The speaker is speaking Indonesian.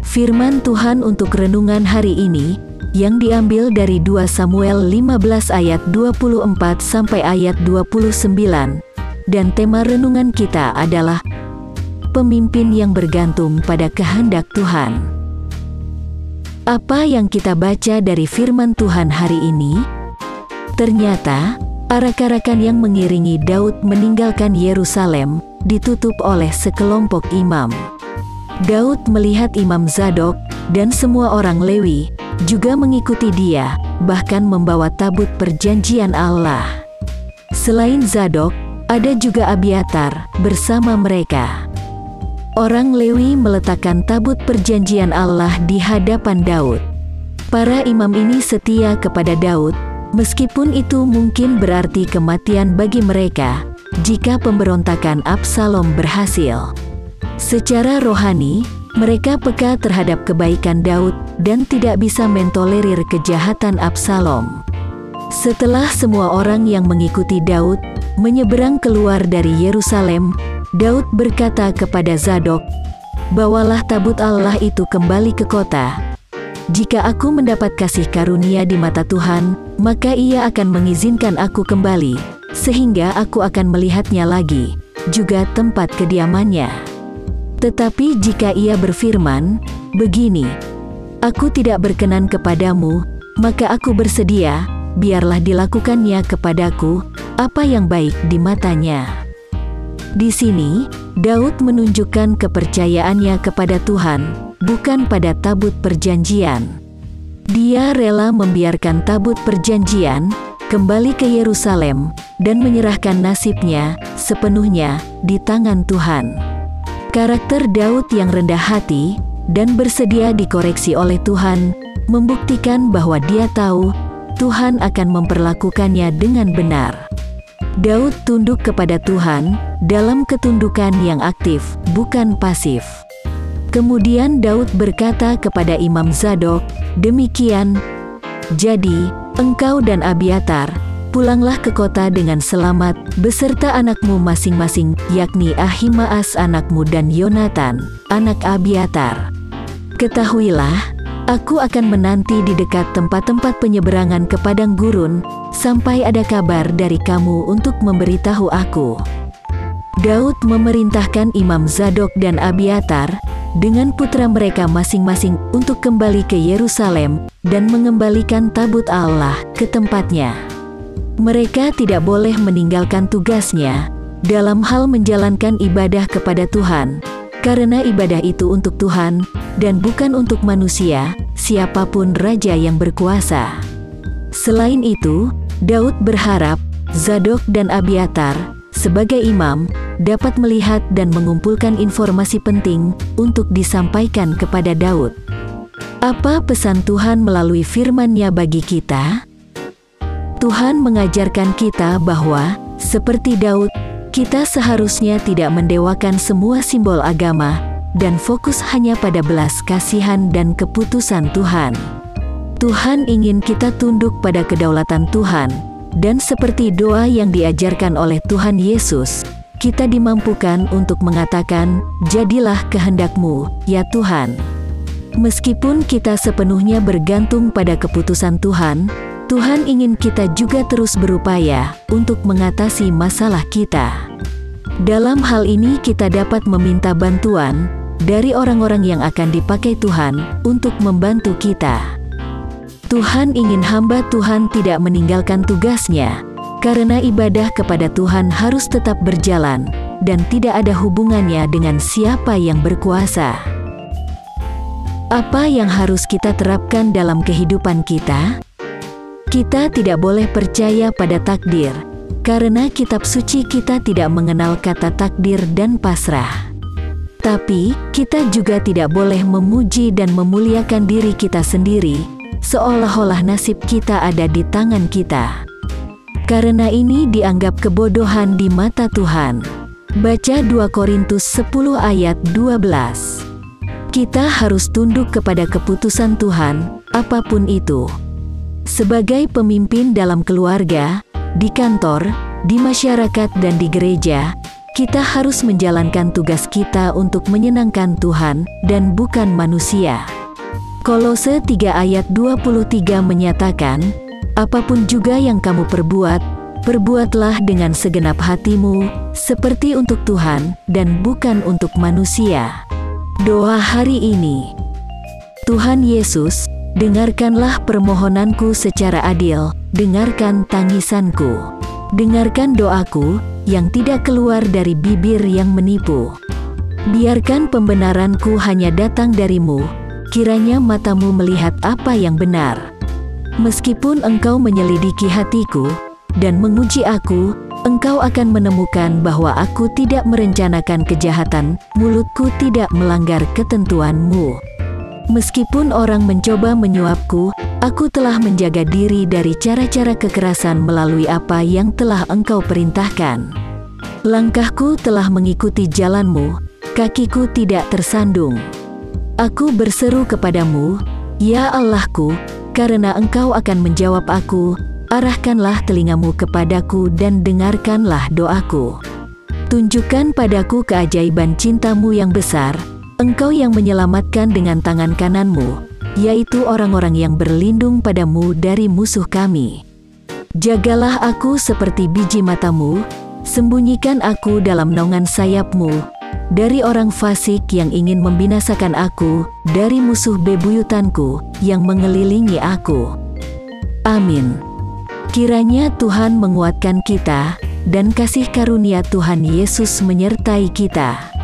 Firman Tuhan untuk renungan hari ini, yang diambil dari 2 Samuel 15 ayat 24 sampai ayat 29, dan tema renungan kita adalah pemimpin yang bergantung pada kehendak Tuhan. Apa yang kita baca dari firman Tuhan hari ini? Ternyata, arak-arakan yang mengiringi Daud meninggalkan Yerusalem ditutup oleh sekelompok imam. Daud melihat Imam Zadok dan semua orang Lewi juga mengikuti dia, bahkan membawa tabut perjanjian Allah. Selain Zadok, ada juga Abiatar bersama mereka. Orang Lewi meletakkan tabut perjanjian Allah di hadapan Daud. Para imam ini setia kepada Daud, meskipun itu mungkin berarti kematian bagi mereka jika pemberontakan Absalom berhasil. Secara rohani, mereka peka terhadap kebaikan Daud dan tidak bisa mentolerir kejahatan Absalom. Setelah semua orang yang mengikuti Daud menyeberang keluar dari Yerusalem, Daud berkata kepada Zadok, "Bawalah tabut Allah itu kembali ke kota. Jika aku mendapat kasih karunia di mata Tuhan, maka Ia akan mengizinkan aku kembali, sehingga aku akan melihatnya lagi, juga tempat kediamannya. Tetapi jika Ia berfirman, begini, aku tidak berkenan kepadamu, maka aku bersedia, biarlah dilakukannya kepadaku, apa yang baik di matanya." Di sini, Daud menunjukkan kepercayaannya kepada Tuhan, bukan pada tabut perjanjian. Dia rela membiarkan tabut perjanjian kembali ke Yerusalem dan menyerahkan nasibnya sepenuhnya di tangan Tuhan. Karakter Daud yang rendah hati dan bersedia dikoreksi oleh Tuhan membuktikan bahwa dia tahu Tuhan akan memperlakukannya dengan benar. Daud tunduk kepada Tuhan dalam ketundukan yang aktif, bukan pasif. Kemudian Daud berkata kepada Imam Zadok, "Demikian, jadi, engkau dan Abiatar, pulanglah ke kota dengan selamat, beserta anakmu masing-masing, yakni Ahimaas anakmu dan Yonatan, anak Abiatar. Ketahuilah, aku akan menanti di dekat tempat-tempat penyeberangan ke padang gurun, sampai ada kabar dari kamu untuk memberitahu aku." Daud memerintahkan Imam Zadok dan Abiatar, dengan putra mereka masing-masing untuk kembali ke Yerusalem, dan mengembalikan tabut Allah ke tempatnya. Mereka tidak boleh meninggalkan tugasnya dalam hal menjalankan ibadah kepada Tuhan, karena ibadah itu untuk Tuhan dan bukan untuk manusia, siapapun raja yang berkuasa. Selain itu, Daud berharap Zadok dan Abiatar sebagai imam dapat melihat dan mengumpulkan informasi penting untuk disampaikan kepada Daud. Apa pesan Tuhan melalui firman-Nya bagi kita? Tuhan mengajarkan kita bahwa, seperti Daud, kita seharusnya tidak mendewakan semua simbol agama, dan fokus hanya pada belas kasihan dan keputusan Tuhan. Tuhan ingin kita tunduk pada kedaulatan Tuhan, dan seperti doa yang diajarkan oleh Tuhan Yesus, kita dimampukan untuk mengatakan, "Jadilah kehendak-Mu, ya Tuhan." Meskipun kita sepenuhnya bergantung pada keputusan Tuhan, Tuhan ingin kita juga terus berupaya untuk mengatasi masalah kita. Dalam hal ini kita dapat meminta bantuan dari orang-orang yang akan dipakai Tuhan untuk membantu kita. Tuhan ingin hamba Tuhan tidak meninggalkan tugasnya, karena ibadah kepada Tuhan harus tetap berjalan, dan tidak ada hubungannya dengan siapa yang berkuasa. Apa yang harus kita terapkan dalam kehidupan kita? Kita tidak boleh percaya pada takdir, karena kitab suci kita tidak mengenal kata takdir dan pasrah. Tapi, kita juga tidak boleh memuji dan memuliakan diri kita sendiri, seolah-olah nasib kita ada di tangan kita. Karena ini dianggap kebodohan di mata Tuhan. Baca 2 Korintus 10 ayat 12. Kita harus tunduk kepada keputusan Tuhan, apapun itu. Sebagai pemimpin dalam keluarga, di kantor, di masyarakat dan di gereja, Kita harus menjalankan tugas kita untuk menyenangkan Tuhan dan bukan manusia. Kolose 3 ayat 23 menyatakan, apapun juga yang kamu perbuat, perbuatlah dengan segenap hatimu, seperti untuk Tuhan dan bukan untuk manusia. Doa hari ini. Tuhan Yesus, dengarkanlah permohonanku secara adil, dengarkan tangisanku. Dengarkan doaku, yang tidak keluar dari bibir yang menipu. Biarkan pembenaranku hanya datang darimu, kiranya matamu melihat apa yang benar. Meskipun engkau menyelidiki hatiku, dan menguji aku, engkau akan menemukan bahwa aku tidak merencanakan kejahatan, mulutku tidak melanggar ketentuanmu. Meskipun orang mencoba menyuapku, aku telah menjaga diri dari cara-cara kekerasan melalui apa yang telah engkau perintahkan. Langkahku telah mengikuti jalanmu, kakiku tidak tersandung. Aku berseru kepadamu, ya Allahku, karena engkau akan menjawab aku, arahkanlah telingamu kepadaku dan dengarkanlah doaku. Tunjukkan padaku keajaiban cintamu yang besar, engkau yang menyelamatkan dengan tangan kananmu, yaitu orang-orang yang berlindung padamu dari musuh kami. Jagalah aku seperti biji matamu, sembunyikan aku dalam naungan sayapmu, dari orang fasik yang ingin membinasakan aku, dari musuh bebuyutanku yang mengelilingi aku. Amin. Kiranya Tuhan menguatkan kita, dan kasih karunia Tuhan Yesus menyertai kita.